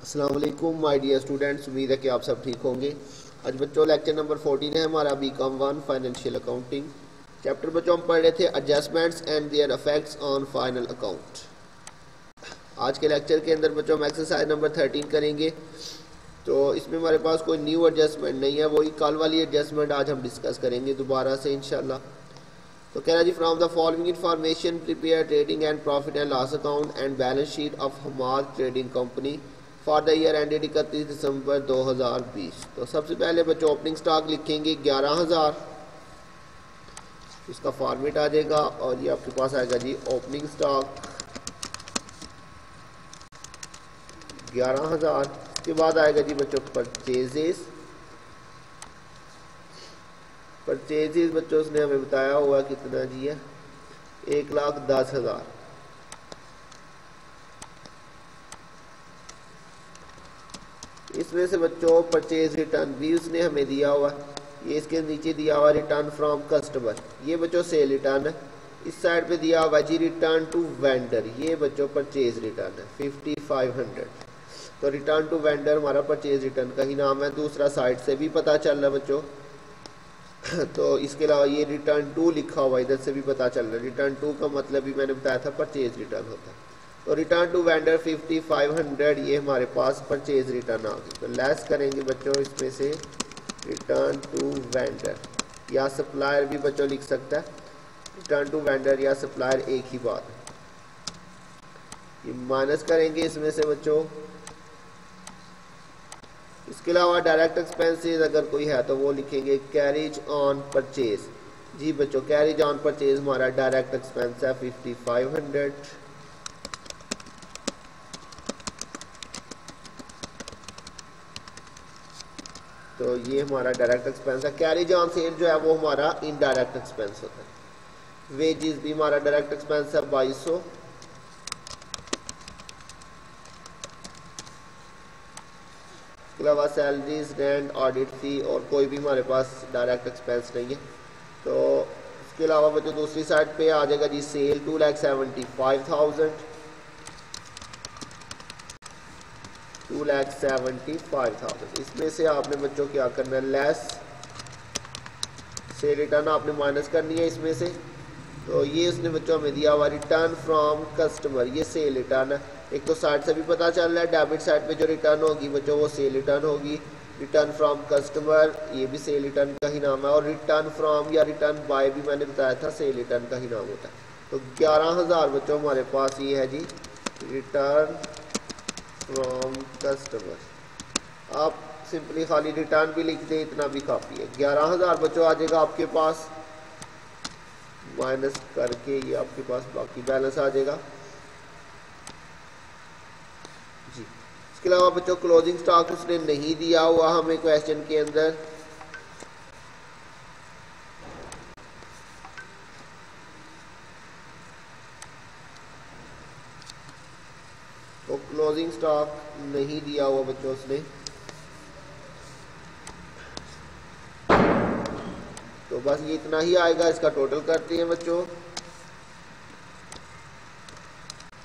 अस्सलाम वालेकुम my dear students, उम्मीद है कि आप सब ठीक होंगे। आज बच्चों लेक्चर नंबर 14 है हमारा बीकॉम 1 फाइनेंशियल अकाउंटिंग चैप्टर। बच्चों हम पढ़ रहे थे adjustments and there effects on final account. आज के लेक्चर के अंदर बच्चों हम एक्सरसाइज नंबर 13 करेंगे। तो इसमें हमारे पास कोई न्यू एडजस्टमेंट नहीं है, वही कल वाली एडजस्टमेंट आज हम डिस्कस करेंगे दोबारा से इंशाल्लाह। तो कह रहा जी, from the following information prepare trading and profit and loss account and balance sheet of Hamar trading company for the year ended 31 December 2020। तो सबसे पहले बच्चों ओपनिंग स्टॉक लिखेंगे 11,000, इसका फॉर्मेट आ जाएगा और ये आपके पास आएगा जी ओपनिंग स्टॉक 11,000। इसके बाद आएगा जी बच्चों परचेजेस बच्चों उसने हमें बताया हुआ कितना जी है 1,10,000। इसमें से बच्चों परचेज रिटर्न भी उसने हमें दिया हुआ, ये इसके नीचे दिया हुआ रिटर्न फ्रॉम कस्टमर, ये बच्चों सेल रिटर्न है। इस साइड पे दिया हुआ जी रिटर्न टू वेंडर, ये बच्चों परचेज रिटर्न है 5500। तो रिटर्न टू वेंडर हमारा परचेज रिटर्न का ही नाम है, दूसरा साइड से भी पता चल रहा है बच्चों। तो इसके अलावा ये रिटर्न टू लिखा हुआ इधर से भी पता चल रहा है, रिटर्न टू का मतलब भी मैंने बताया था परचेज रिटर्न होता है। तो रिटर्न टू वेंडर 5500, ये हमारे पास परचेज रिटर्न आ गई। तो लेस करेंगे बच्चों इसमें से रिटर्न टू वेंडर या सप्लायर भी बच्चों लिख सकता है, रिटर्न टू वेंडर या सप्लायर एक ही बात है। ये माइनस करेंगे इसमें से बच्चों। इसके अलावा डायरेक्ट एक्सपेंसेस अगर कोई है तो वो लिखेंगे कैरिज ऑन परचेज। जी बच्चों कैरिज ऑन परचेज हमारा डायरेक्ट एक्सपेंस है 5500। तो ये हमारा डायरेक्ट एक्सपेंस है। कैरिज ऑन सेल जो है वो हमारा इनडायरेक्ट एक्सपेंस होता है। वेजेस भी हमारा डायरेक्ट एक्सपेंस है 2200। इसके अलावा सैलरीज रेंट ऑडिट फी और कोई भी हमारे पास डायरेक्ट एक्सपेंस नहीं है। तो इसके अलावा बच्चों दूसरी साइड पे आ जाएगा जी सेल 2,75,000, 2,75,000। इसमें से आपने बच्चों क्या करना है, लेस से रिटर्न आपने माइनस करनी है इसमें से। तो ये उसने बच्चों हमें दिया हुआ रिटर्न फ्रॉम कस्टमर, ये सेल रिटर्न है। एक तो साइड से भी पता चल रहा है डेबिट साइड पे जो रिटर्न होगी बच्चों वो सेल रिटर्न होगी। रिटर्न फ्रॉम कस्टमर ये भी सेल रिटर्न का ही नाम है, और रिटर्न फ्रॉम या रिटर्न बाय भी मैंने बताया था सेल रिटर्न का ही नाम होता है। तो 11,000 बच्चों हमारे पास ये है जी रिटर्न फ्रॉम कस्टमर। आप सिंपली खाली रिटर्न भी लिख दें, इतना भी काफ़ी है। 11,000 बच्चों आ जाएगा आपके पास, माइनस करके ये आपके पास बाकी बैलेंस आ जाएगा जी। इसके अलावा बच्चों क्लोजिंग स्टॉक उसने नहीं दिया हुआ हमें क्वेश्चन के अंदर। तो क्लोजिंग स्टॉक नहीं दिया हुआ बच्चों उसने। तो बस ये इतना ही आएगा, इसका टोटल करते हैं बच्चों।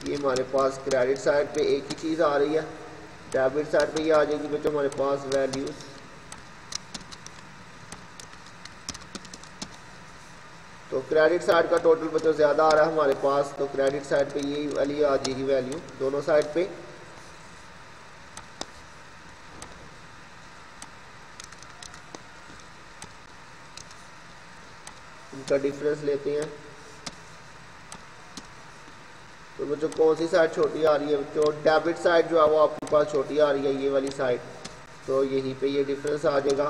ये हमारे पास क्रेडिट साइड पे एक ही चीज़ आ रही है, डेबिट साइड पे ये आ जाएगी बच्चों हमारे पास वैल्यूज। तो क्रेडिट साइड का टोटल बच्चों ज़्यादा आ रहा है हमारे पास, तो क्रेडिट साइड पे ये वाली आ जाएगी वैल्यू दोनों साइड पे। इनका डिफरेंस लेते हैं। तो बच्चों कौन सी साइड छोटी आ रही है बच्चों, डेबिट साइड जो है वो आपके पास छोटी आ रही है, ये वाली साइड। तो यहीं पे ये डिफरेंस आ जाएगा।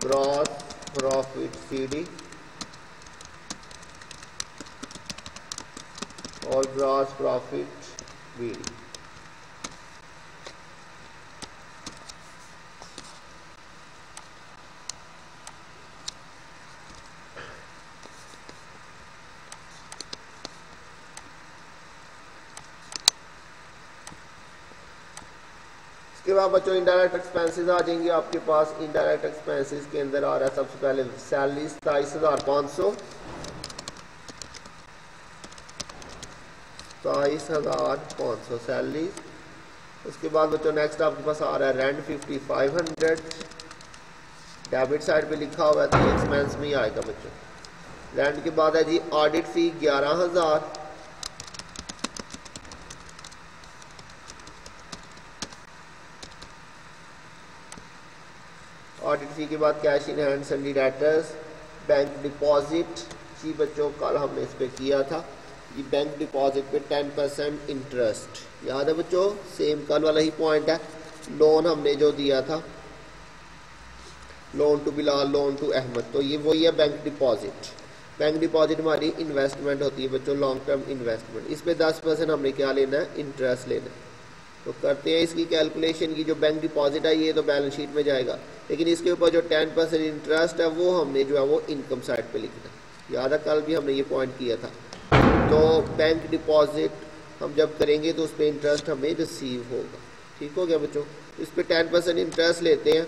ग्रॉस प्रॉफिट सीडी और ग्रॉस प्रॉफिट बीडी। इसके बाद बच्चों इनडायरेक्ट एक्सपेंसेस आ जाएंगे आपके पास। इनडायरेक्ट एक्सपेंसेस के अंदर आ रहा है सबसे पहले सैलरी 27,500, 27,500 सैलरी। उसके बाद बच्चों नेक्स्ट आपके पास आ रहा है रेंट 5500, डेबिट साइड पे लिखा हुआ है तो एक्सपेंस में ही आएगा बच्चों। रेंट के बाद है जी ऑडिट फी 11,000, ऑडिट फी के बाद cash in hand sundry debtors, bank deposit जी बच्चों कल हमने इस पे किया था, ये बैंक डिपॉजिट पे 10% इंटरेस्ट, याद है बच्चों, सेम कल वाला ही पॉइंट है। लोन हमने जो दिया था, loan to Bilal, loan to Ahmad, तो ये वही है बैंक डिपॉजिट। बैंक डिपॉजिट हमारी इन्वेस्टमेंट होती है बच्चों, लॉन्ग टर्म इन्वेस्टमेंट, इस पे 10% हमने क्या लेना है, इंटरेस्ट लेना है। तो करते हैं इसकी कैलकुलेशन की, जो बैंक डिपॉजिट है ये तो बैलेंस शीट में जाएगा, लेकिन इसके ऊपर जो 10% इंटरेस्ट है वो हमने जो है वो इनकम साइड पे लिखना है। याद है कल भी हमने ये पॉइंट किया था। तो बैंक डिपॉजिट हम जब करेंगे तो उस पर इंटरेस्ट हमें रिसीव होगा, ठीक हो गया बच्चों। इस पर 10% इंटरेस्ट लेते हैं,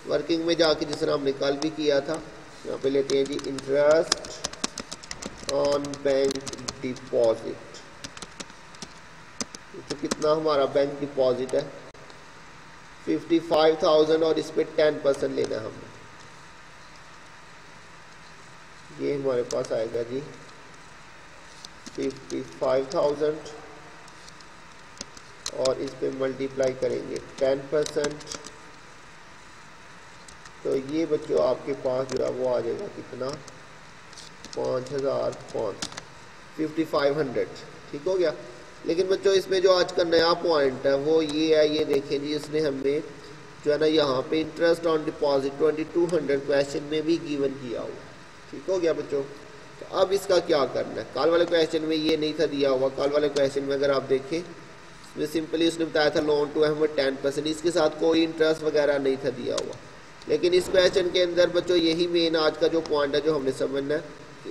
वर्किंग में जाके जिस तरह हमने कल भी किया था, यहाँ पे लेते हैं जी इंटरेस्ट ऑन बैंक डिपॉजिट। तो कितना हमारा बैंक डिपॉजिट है 55,000 और इस पे 10% लेना है हमने, ये हमारे पास आएगा जी 55,000 और इस पे मल्टीप्लाई करेंगे 10%, तो ये बच्चों आपके पास जो है वो आ जाएगा कितना 5500, ठीक हो गया। लेकिन बच्चों इसमें जो आज का नया पॉइंट है वो ये है, ये देखें जी, इसने हमें जो है ना यहाँ पे इंटरेस्ट ऑन डिपॉजिट 2200 क्वेश्चन में भी गिवन किया हुआ, ठीक हो गया बच्चों। तो अब इसका क्या करना है, कल वाले क्वेश्चन में ये नहीं था दिया हुआ। कल वाले क्वेश्चन में अगर आप देखें इसमें सिंपली उसने बताया था लोन टू अहमद 10%, इसके साथ कोई इंटरेस्ट वगैरह नहीं था दिया हुआ। लेकिन इस क्वेश्चन के अंदर बच्चों यही मेन आज का जो पॉइंट है जो हमने समझना है,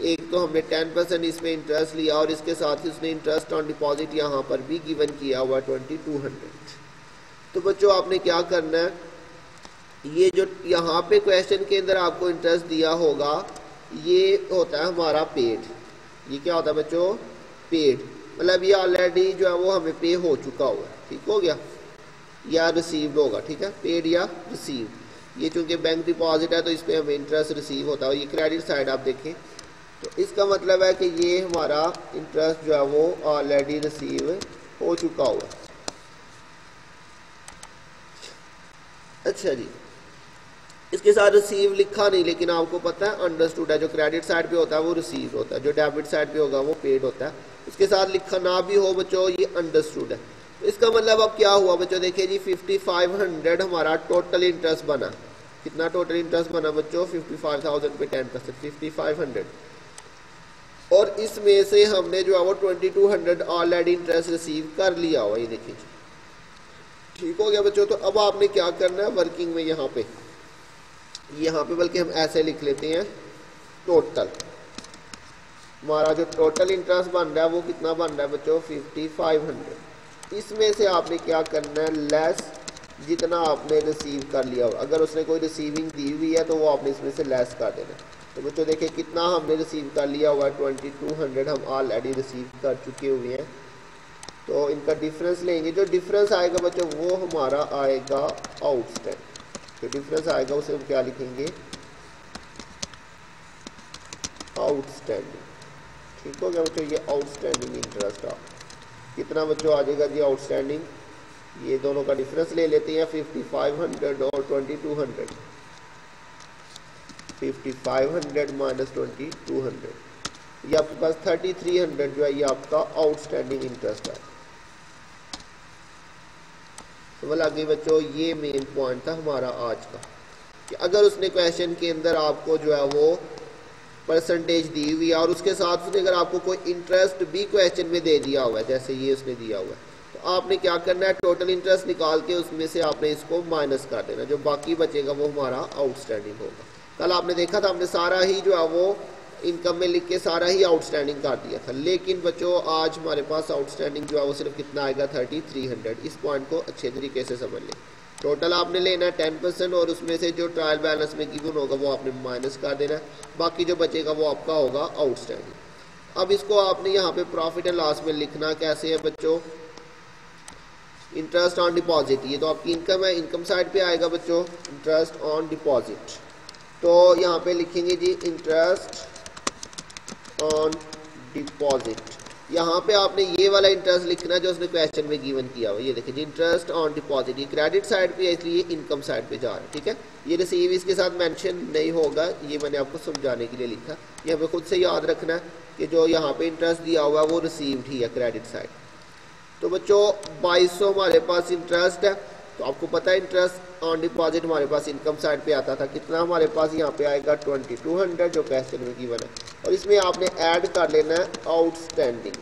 एक तो हमने 10% इसमें इंटरेस्ट लिया और इसके साथ ही उसने इंटरेस्ट ऑन डिपॉजिट यहाँ पर भी गिवन किया हुआ 2200। तो बच्चों आपने क्या करना है, ये जो यहाँ पे क्वेश्चन के अंदर आपको इंटरेस्ट दिया होगा ये होता है हमारा पेड। ये क्या होता है बच्चों, पेड, मतलब ये ऑलरेडी जो है वो हमें पे हो चुका हुआ, ठीक हो गया, या रिसीव्ड होगा, ठीक है, पेड या रिसीव्ड। ये चूंकि बैंक डिपॉजिट है तो इस पर हमें इंटरेस्ट रिसीव होता है। ये क्रेडिट साइड आप देखें तो इसका मतलब है कि ये हमारा इंटरेस्ट जो है वो ऑलरेडी रिसीव हो चुका हुआ। अच्छा जी, इसके साथ रिसीव लिखा नहीं, लेकिन आपको पता है अंडरस्टूड है, जो क्रेडिट साइड पे होता है वो रिसीव होता है, जो डेबिट साइड पे होगा वो पेड होता है। उसके साथ लिखा ना भी हो बच्चों ये अंडरस्टूड है। तो इसका मतलब अब क्या हुआ बच्चों, देखिए जी 5500 हमारा टोटल इंटरेस्ट बना। कितना टोटल इंटरेस्ट बना बच्चों, 55,000 पे 10% 5500, और इसमें से हमने जो है वो 2200 ऑलरेडी इंटरेस्ट रिसीव कर लिया हुआ, ये देखिए, ठीक हो गया बच्चों। तो अब आपने क्या करना है, वर्किंग में यहाँ पे बल्कि हम ऐसे लिख लेते हैं, टोटल हमारा जो टोटल इंटरेस्ट बन रहा है वो कितना बन रहा है बच्चों 5500। इसमें से आपने क्या करना है, लेस जितना आपने रिसीव कर लिया हो, अगर उसने कोई रिसीविंग दी हुई है तो वो आपने इसमें से लेस कर देना। तो बच्चों देखिए कितना हमने रिसीव कर लिया हुआ है 2200 हम ऑलरेडी रिसीव कर चुके हुए हैं। तो इनका डिफरेंस लेंगे, जो डिफरेंस आएगा बच्चों वो हमारा आएगा आउटस्टैंडिंग। जो डिफरेंस आएगा उसे हम क्या लिखेंगे, आउटस्टैंडिंग, ठीक हो गया बच्चों। ये आउटस्टैंडिंग इंटरेस्ट आप कितना बच्चों आ जाएगा जी आउटस्टैंडिंग, ये दोनों का डिफरेंस ले लेते हैं 5500 और 2200, 5500 माइनस 2200, ये आपके पास 3300 जो है ये आपका आउटस्टैंडिंग इंटरेस्ट है। समझ आ गई बच्चों, ये मेन पॉइंट था हमारा आज का, कि अगर उसने क्वेश्चन के अंदर आपको जो है वो परसेंटेज दी हुई है और उसके साथ उसने अगर आपको कोई इंटरेस्ट भी क्वेश्चन में दे दिया हुआ है, जैसे ये उसने दिया हुआ है, तो आपने क्या करना है, टोटल इंटरेस्ट निकाल के उसमें से आपने इसको माइनस कर देना, जो बाकी बचेगा वो हमारा आउटस्टैंडिंग होगा। कल आपने देखा था हमने सारा ही जो है वो इनकम में लिख के सारा ही आउटस्टैंडिंग कर दिया था, लेकिन बच्चों आज हमारे पास आउटस्टैंडिंग जो है वो सिर्फ कितना आएगा 3300। इस पॉइंट को अच्छे तरीके से समझ लें। टोटल आपने लेना है 10% और उसमें से जो ट्रायल बैलेंस में गिवन होगा वो आपने माइनस कर देना है, बाकी जो बचेगा वो आपका होगा आउटस्टैंडिंग। अब इसको आपने यहाँ पे प्रॉफिट एंड लॉस में लिखना कैसे है बच्चों, इंटरेस्ट ऑन डिपॉजिट, ये तो आपकी इनकम है, इनकम साइड पे आएगा बच्चों इंटरेस्ट ऑन डिपॉजिट। तो यहाँ पे लिखेंगे जी इंटरेस्ट ऑन डिपॉजिट। यहाँ पे आपने ये वाला इंटरेस्ट लिखना है जो उसने क्वेश्चन में गिवन किया हुआ, ये देखिए इंटरेस्ट ऑन डिपॉजिट, ये क्रेडिट साइड पे है इसलिए इनकम साइड पे जा रहा है, ठीक है। ये रिसीव इसके साथ मेंशन नहीं होगा, ये मैंने आपको समझाने के लिए लिखा। ये हमें खुद से याद रखना है कि जो यहाँ पे इंटरेस्ट दिया हुआ है वो रिसीव्ड ही है क्रेडिट साइड। तो बच्चों 2200 हमारे पास इंटरेस्ट है, तो आपको पता है इंटरेस्ट ऑन डिपॉजिट हमारे पास इनकम साइड पे आता था, कितना हमारे पास यहाँ पे आएगा 2200 जो क्वेश्चन में गिवन है, और इसमें आपने ऐड कर लेना है आउटस्टैंडिंग।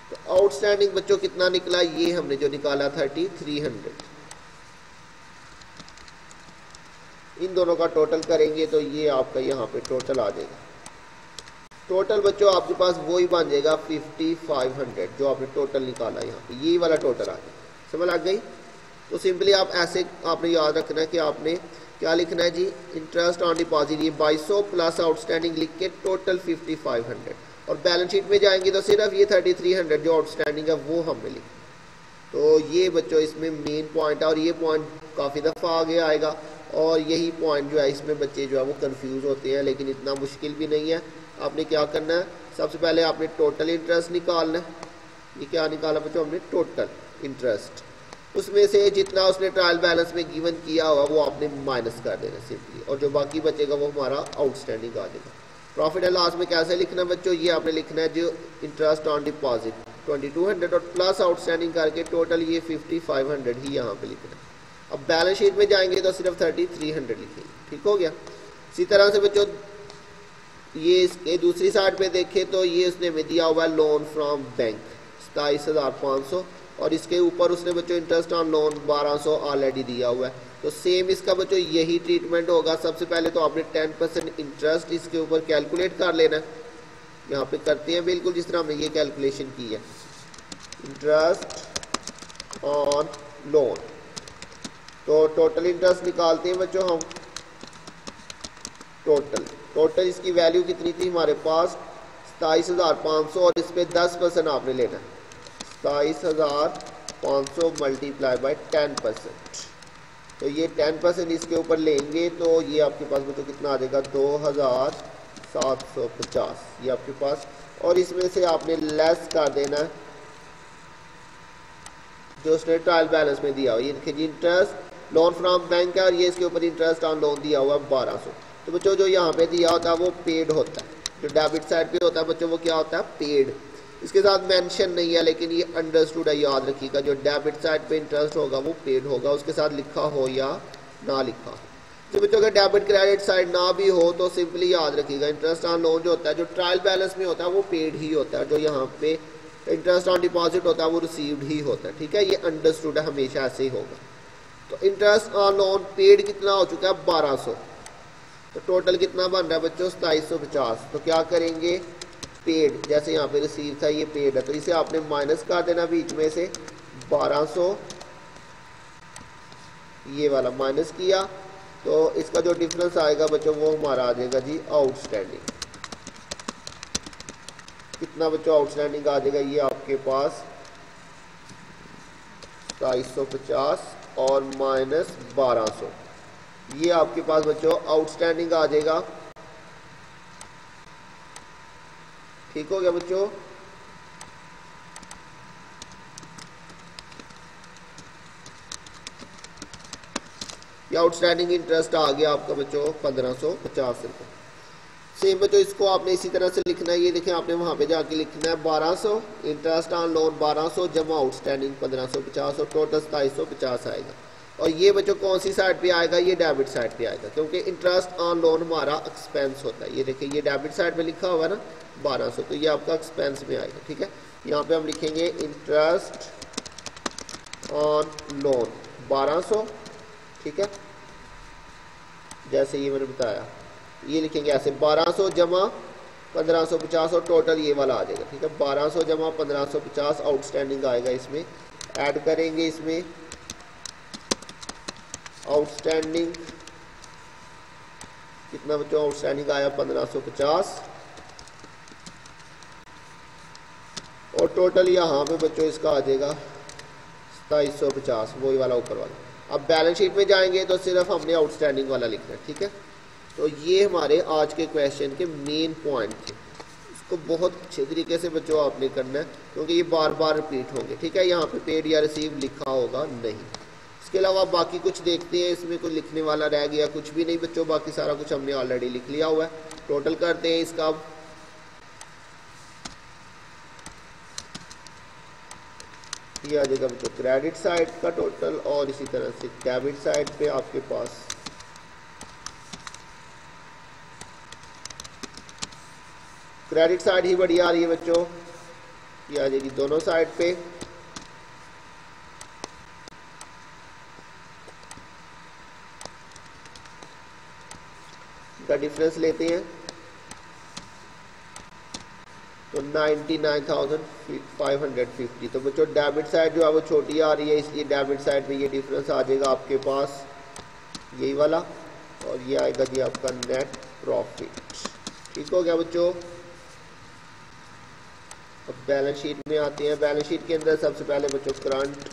तो आउटस्टैंडिंग बच्चों कितना निकला, ये हमने जो निकाला 3300, इन दोनों का टोटल करेंगे तो ये आपका यहाँ पे टोटल आ जाएगा। टोटल बच्चों आपके पास वही बन जाएगा 5500 जो आपने टोटल निकाला यहाँ पे, ये वाला टोटल आ गया। समझ लग गई? तो सिंपली आप ऐसे आपने याद रखना है कि आपने क्या लिखना है जी, इंटरेस्ट ऑन डिपॉजिट ये 2200 प्लस आउटस्टैंडिंग लिख के टोटल 5500, और बैलेंस शीट में जाएंगे तो सिर्फ ये 3300 जो आउटस्टैंडिंग है वो हमने लिखा। तो ये बच्चों इसमें मेन पॉइंट है, और ये पॉइंट काफ़ी दफ़ा आगे आएगा, और यही पॉइंट जो है इसमें बच्चे जो है वो कंफ्यूज होते हैं, लेकिन इतना मुश्किल भी नहीं है। आपने क्या करना है, सबसे पहले आपने टोटल इंटरेस्ट निकालना है। ये क्या निकाला बच्चों हमने, टोटल इंटरेस्ट, उसमें से जितना उसने ट्रायल बैलेंस में गिवन किया हुआ वो आपने माइनस कर देना सिंपली, और जो बाकी बचेगा वो हमारा आउटस्टैंडिंग आ जाएगा। प्रॉफिट एंड लॉस में कैसे लिखना बच्चों, ये आपने लिखना है जो इंटरेस्ट ऑन डिपॉजिट 2200 और प्लस आउटस्टैंडिंग करके टोटल ये 5500 ही यहाँ पे लिखना है। अब बैलेंस शीट में जाएंगे तो सिर्फ 3300 लिखेंगे, ठीक हो गया। इसी तरह से बच्चों ये इसके दूसरी साइड पे देखें तो ये उसने में दिया हुआ है लोन फ्रॉम बैंक 27500, और इसके ऊपर उसने बच्चों इंटरेस्ट ऑन लोन 1200 ऑलरेडी दिया हुआ है। तो सेम इसका बच्चों यही ट्रीटमेंट होगा। सबसे पहले तो आपने 10% इंटरेस्ट इसके ऊपर कैलकुलेट कर लेना है, यहाँ पे करते हैं बिल्कुल जिस तरह हमने ये कैलकुलेशन की है, इंटरेस्ट ऑन लोन। तो टोटल इंटरेस्ट निकालते हैं बच्चों हम, टोटल इसकी वैल्यू कितनी थी हमारे पास 27500, और इस पर 10% आपने लेना है, 27500 मल्टीप्लाई बाय 10%। तो ये 10% इसके ऊपर लेंगे तो ये आपके पास बच्चों कितना आ जाएगा 2750 ये आपके पास, और इसमें से आपने लेस कर देना है जो उसने ट्रायल बैलेंस में दिया हुआ। ये देखिए इंटरेस्ट लोन फ्रॉम बैंक है, और ये इसके ऊपर इंटरेस्ट ऑन लोन दिया हुआ 1200। तो बच्चों जो यहाँ पे दिया होता है वो पेड होता है, जो डेबिट साइड पे होता है बच्चों वो क्या होता है, पेड। इसके साथ मेंशन नहीं है लेकिन ये अंडरस्टूड है, याद रखिएगा जो डेबिट साइड पे इंटरेस्ट होगा वो पेड होगा, उसके साथ लिखा हो या ना लिखा हो। तो बच्चों अगर डेबिट क्रेडिट साइड ना भी हो तो सिंपली याद रखिएगा इंटरेस्ट ऑन लोन जो होता है जो ट्रायल बैलेंस में होता है वो पेड ही होता है, जो यहाँ पे इंटरेस्ट ऑन डिपॉजिट होता है वो रिसीव्ड ही होता है, ठीक है। ये अंडरस्टूड है, हमेशा ऐसे ही होगा। तो इंटरेस्ट ऑन लोन पेड कितना हो चुका है 1200, तो टोटल कितना बन रहा है बच्चों 2750। तो क्या करेंगे, पेड जैसे यहाँ पे रिसीव था ये पेड है, तो इसे आपने माइनस कर देना बीच में से 1200, ये वाला माइनस किया तो इसका जो डिफरेंस आएगा बच्चों वो हमारा आ जाएगा जी आउटस्टैंडिंग। कितना बच्चों आउटस्टैंडिंग आ जाएगा, ये आपके पास 250 और माइनस 1200, ये आपके पास बच्चों आउटस्टैंडिंग आ जाएगा। ठीक हो गया बच्चों। ये आउटस्टैंडिंग इंटरेस्ट आ गया आपका बच्चों 1550 रुपये। सेम बच्चों इसको आपने इसी तरह से लिखना है, ये देखें आपने वहां पे जाके लिखना है 1200 इंटरेस्ट ऑन लोन 1200 जमा आउटस्टैंडिंग 1550 और टोटल 2750 आएगा। और ये बच्चों कौन सी साइड पे आएगा, ये डेबिट साइड पे आएगा, क्योंकि इंटरेस्ट ऑन लोन हमारा एक्सपेंस होता है। ये देखिए ये डेबिट साइड में लिखा हुआ है ना 1200, तो ये आपका एक्सपेंस में आएगा, ठीक है। यहाँ पे हम लिखेंगे इंटरेस्ट ऑन लोन 1200, ठीक है, जैसे ये मैंने बताया, ये लिखेंगे ऐसे 1200 जमा 1550 और टोटल ये वाला आ जाएगा, ठीक है। 1200 जमा 1550 आउटस्टैंडिंग आएगा, इसमें ऐड करेंगे, इसमें आउटस्टैंडिंग कितना बच्चों आउटस्टैंडिंग आया 1550, टोटल यहाँ पे बच्चों इसका आ जाएगा 2750, वही वाला ऊपर वाला। अब बैलेंस शीट में जाएंगे तो सिर्फ हमने आउटस्टैंडिंग वाला लिखना है, ठीक है। तो ये हमारे आज के क्वेश्चन के मेन पॉइंट थे। इसको बहुत अच्छे तरीके से बच्चों आपने करना है, क्योंकि ये बार बार रिपीट होंगे, ठीक है। यहाँ पे पेड या रिसीव लिखा होगा नहीं। इसके अलावा बाकी कुछ देखते हैं, इसमें कोई लिखने वाला रह गया कुछ भी नहीं बच्चों, बाकी सारा कुछ हमने ऑलरेडी लिख लिया हुआ है। टोटल करते हैं इसका। ये आ जाएगा बच्चों क्रेडिट साइड का टोटल, और इसी तरह से डेबिट साइड पे आपके पास क्रेडिट साइड ही बढ़िया आ रही है बच्चों। ये आ जाएगी दोनों साइड पे। का डिफरेंस लेते हैं तो 99,550। तो बच्चों डेबिट साइड जो है वो छोटी आ रही है, इसलिए डेबिट साइड पे ये डिफरेंस आ जाएगा आपके पास यही वाला, और ये आएगा जी आपका नेट प्रॉफिट। ठीक हो गया बच्चों। अब बैलेंस शीट में आते हैं। बैलेंस शीट के अंदर सबसे पहले बच्चों करंट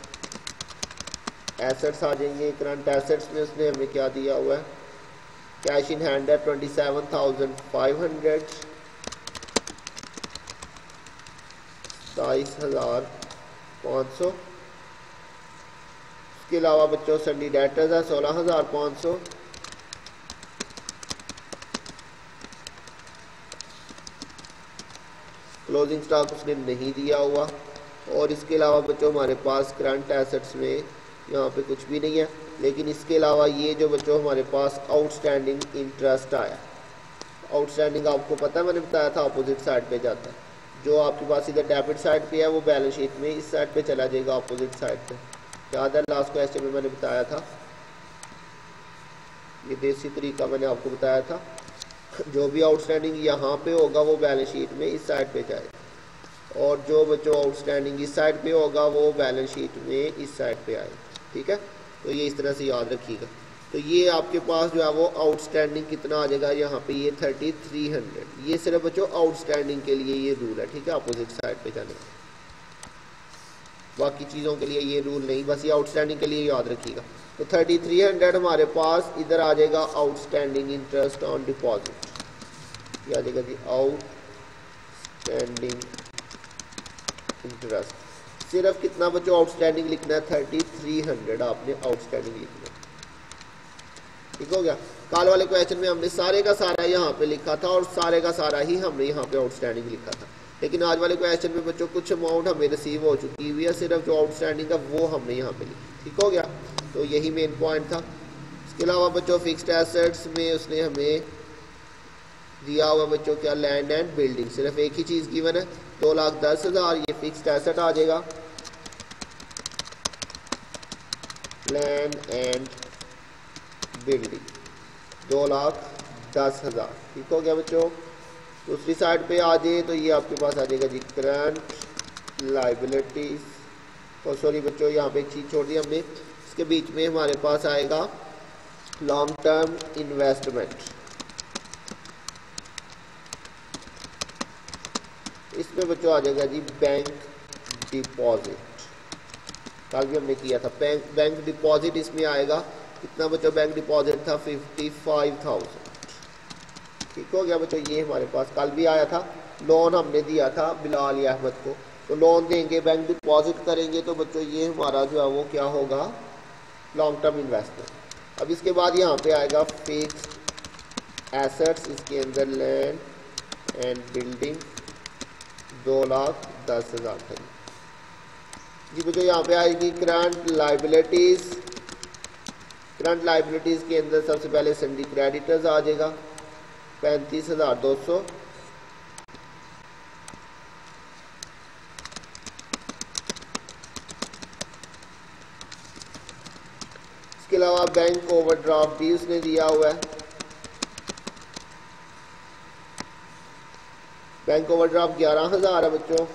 एसेट्स आ जाएंगे। करंट एसेट्स में उसने हमें क्या दिया हुआ है, कैश इन हैंड है 27,500, 27,500। उसके अलावा बच्चों सन्डी डेटर्स है 16,500। क्लोजिंग स्टॉक उसने नहीं दिया हुआ। और इसके अलावा बच्चों हमारे पास करंट एसेट्स में यहाँ पे कुछ भी नहीं है, लेकिन इसके अलावा ये जो बच्चों हमारे पास आउटस्टैंडिंग इंटरेस्ट आया। आउटस्टैंडिंग आपको पता है, मैंने बताया था अपोजिट साइड पे जाता है। जो आपके पास इधर डेबिट साइड पे है वो बैलेंस शीट में इस साइड पे चला जाएगा अपोजिट साइड पे। याद है लास्ट क्वेश्चन में मैंने बताया था, ये देसी तरीका मैंने आपको बताया था। जो भी आउटस्टैंडिंग यहाँ पे होगा वो बैलेंस शीट में इस साइड पे जाएगा, और जो बच्चों आउटस्टैंडिंग इस साइड पे होगा वो बैलेंस शीट में इस साइड पे आएगा। ठीक है, तो ये इस तरह से याद रखिएगा। तो ये आपके पास जो है वो आउटस्टैंडिंग कितना आ जाएगा यहाँ पे, ये 3300। ये सिर्फ बच्चों आउटस्टैंडिंग के लिए ये रूल है, ठीक है, अपोजिट साइड पे जाने का। बाकी चीज़ों के लिए ये रूल नहीं, बस ये आउटस्टैंडिंग के लिए याद रखिएगा। तो 3300 हमारे पास इधर आ जाएगा आउटस्टैंडिंग इंटरेस्ट ऑन डिपॉजिट। ये आ जाएगा जी आउटस्टैंडिंग इंटरेस्ट। सिर्फ कितना बच्चों आउटस्टैंडिंग लिखना है, 3300 आपने आउटस्टैंडिंग लिखना है। ठीक हो गया। कल वाले क्वेश्चन में हमने सारे का सारा यहाँ पे लिखा था, और सारे का सारा ही हमने यहाँ पे आउटस्टैंडिंग लिखा था। लेकिन आज वाले क्वेश्चन में बच्चों कुछ अमाउंट हमें रिसीव हो चुकी हुई है, सिर्फ जो आउटस्टैंडिंग है वो हमने यहाँ पे लिखी। ठीक हो गया, तो यही मेन पॉइंट था। इसके अलावा बच्चों फिक्स्ड एसेट्स में उसने हमें दिया हुआ बच्चों क्या, लैंड एंड बिल्डिंग। सिर्फ एक ही चीज़ गिवन है, 2,10,000 ये फिक्स्ड एसेट आ जाएगा, लैंड एंड बिल्डिंग 2,10,000। ठीक हो गया बच्चों। दूसरी साइड पे आ जाए तो ये आपके पास आ जाएगा जी करंट लाइबिलिटीज। और सॉरी बच्चों, यहाँ पे एक चीज़ छोड़ दी हमने, इसके बीच में हमारे पास आएगा लॉन्ग टर्म इन्वेस्टमेंट। इसमें बच्चों आ जाएगा जी बैंक डिपॉजिट। कल भी हमने किया था बैंक डिपॉजिट, इसमें आएगा कितना बच्चों, बैंक डिपॉजिट था 55,000। ठीक हो गया बच्चों। ये हमारे पास कल भी आया था, लोन हमने दिया था बिलाल या अहमद को, तो लोन देंगे, बैंक डिपॉजिट करेंगे, तो बच्चों ये हमारा जो है वो क्या होगा, लॉन्ग टर्म इन्वेस्टमेंट। अब इसके बाद यहाँ पे आएगा फिक्स्ड एसेट्स, इसके अंदर लैंड एंड बिल्डिंग 2,10,000 जी बच्चों। यहाँ पे आएगी करंट लाइबिलिटीज। करंट लाइबिलिटीज के अंदर सबसे पहले सन्डी क्रेडिटर्स आ जाएगा 35,200। इसके अलावा बैंक ओवरड्राफ्ट भी उसने दिया हुआ है। बैंक ओवरड्राफ्ट 11,000 है बच्चों।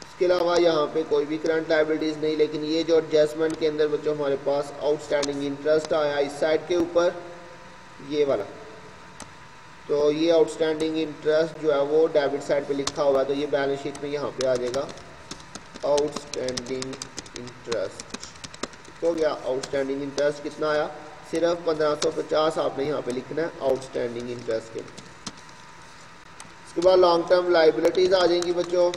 इसके अलावा यहाँ पे कोई भी करंट लाइबिलिटीज नहीं, लेकिन ये जो एडजस्टमेंट के अंदर बच्चों हमारे पास आउटस्टैंडिंग इंटरेस्ट आया इस साइड के ऊपर, ये वाला, तो ये आउटस्टैंडिंग इंटरेस्ट जो है वो डेबिट साइड पे लिखा हुआ है, तो ये बैलेंस शीट में यहाँ पे आ जाएगा आउटस्टैंडिंग इंटरेस्ट। हो गया, आउटस्टैंडिंग इंटरेस्ट कितना आया, सिर्फ 1550 आपने यहाँ पे लिखना है आउटस्टैंडिंग इंटरेस्ट के। इसके बाद लॉन्ग टर्म लाइबिलिटीज आ जाएंगी बच्चों।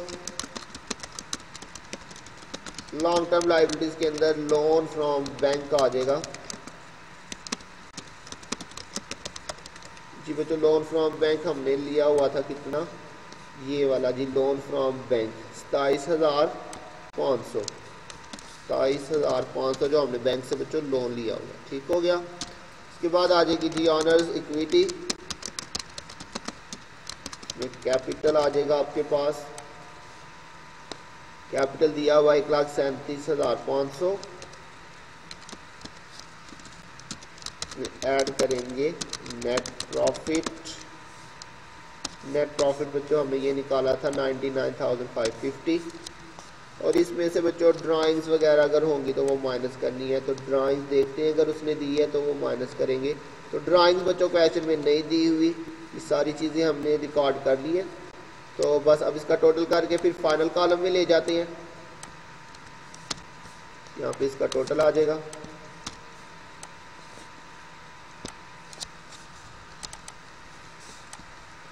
लॉन्ग टर्म लाइबिलिटीज के अंदर लोन फ्रॉम बैंक आ जाएगा जी बच्चों। लोन फ्रॉम बैंक हमने लिया हुआ था कितना, ये वाला जी, लोन फ्रॉम बैंक 27,500 27,500 जो हमने बैंक से बच्चों लोन लिया हुआ। ठीक हो गया। इसके बाद आ जाएगी जी ऑनर्स इक्विटी में कैपिटल आ जाएगा आपके पास। कैपिटल दिया हुआ 1,37,500, ऐड करेंगे नेट प्रॉफिट। नेट प्रॉफिट बच्चों हमने ये निकाला था 99,550, और इसमें से बच्चों ड्राइंग्स वगैरह अगर होंगी तो वो माइनस करनी है। तो ड्राइंग्स देखते हैं, अगर उसने दी है तो वो माइनस करेंगे। तो ड्राइंग्स बच्चों क्वेश्चन में नहीं दी हुई, ये सारी चीज़ें हमने रिकॉर्ड कर ली है। तो बस अब इसका टोटल करके फिर फाइनल कॉलम में ले जाते हैं। यहाँ पे इसका टोटल आ जाएगा।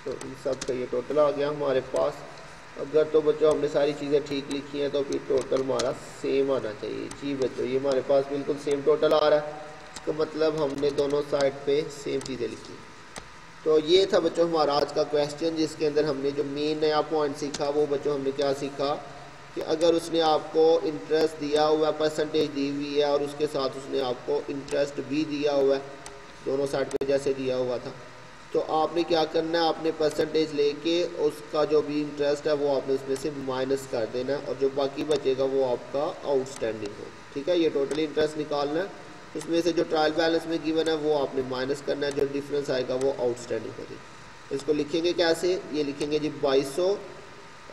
तो इन सब का ये टोटल आ गया हमारे पास। अगर तो बच्चों हमने सारी चीज़ें ठीक लिखी हैं तो फिर टोटल हमारा सेम आना चाहिए जी बच्चों। ये हमारे पास बिल्कुल सेम टोटल आ रहा है, इसका मतलब हमने दोनों साइड पे सेम चीज़ें लिखी। तो ये था बच्चों हमारा आज का क्वेश्चन, जिसके अंदर हमने जो मेन नया पॉइंट सीखा वो बच्चों हमने क्या सीखा कि अगर उसने आपको इंटरेस्ट दिया हुआ है, परसेंटेज दी हुई है, और उसके साथ उसने आपको इंटरेस्ट भी दिया हुआ है, दोनों साइड पे जैसे दिया हुआ था, तो आपने क्या करना है, आपने परसेंटेज लेके उसका जो भी इंटरेस्ट है वो आपने उसमें से माइनस कर देना है, और जो बाकी बचेगा वो आपका आउटस्टैंडिंग हो। ठीक है, ये टोटली इंटरेस्ट निकालना है। उसमें से जो ट्रायल बैलेंस में गिवन है वो आपने माइनस करना है, जो डिफरेंस आएगा वो आउटस्टैंडिंग होगी। इसको लिखेंगे कैसे, ये लिखेंगे जी 2200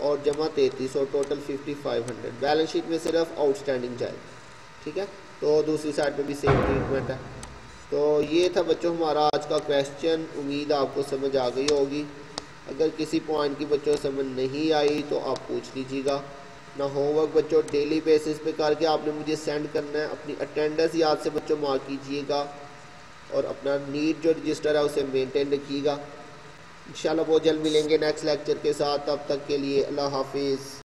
और जमा 3300, टोटल 5500। बैलेंस शीट में सिर्फ आउटस्टैंडिंग जाएगा। ठीक है, तो दूसरी साइड पे भी सेम ट्रीटमेंट है। तो ये था बच्चों हमारा आज का क्वेश्चन। उम्मीद आपको समझ आ गई होगी। अगर किसी पॉइंट की बच्चों समझ नहीं आई तो आप पूछ लीजिएगा। ना होमवर्क बच्चों डेली बेसिस पे करके आपने मुझे सेंड करना है। अपनी अटेंडेंस याद से बच्चों मार्क कीजिएगा, और अपना नीट जो रजिस्टर है उसे मेंटेन रखिएगा। इंशाल्लाह बहुत जल्द मिलेंगे नेक्स्ट लेक्चर के साथ। तब तक के लिए अल्लाह हाफिज़।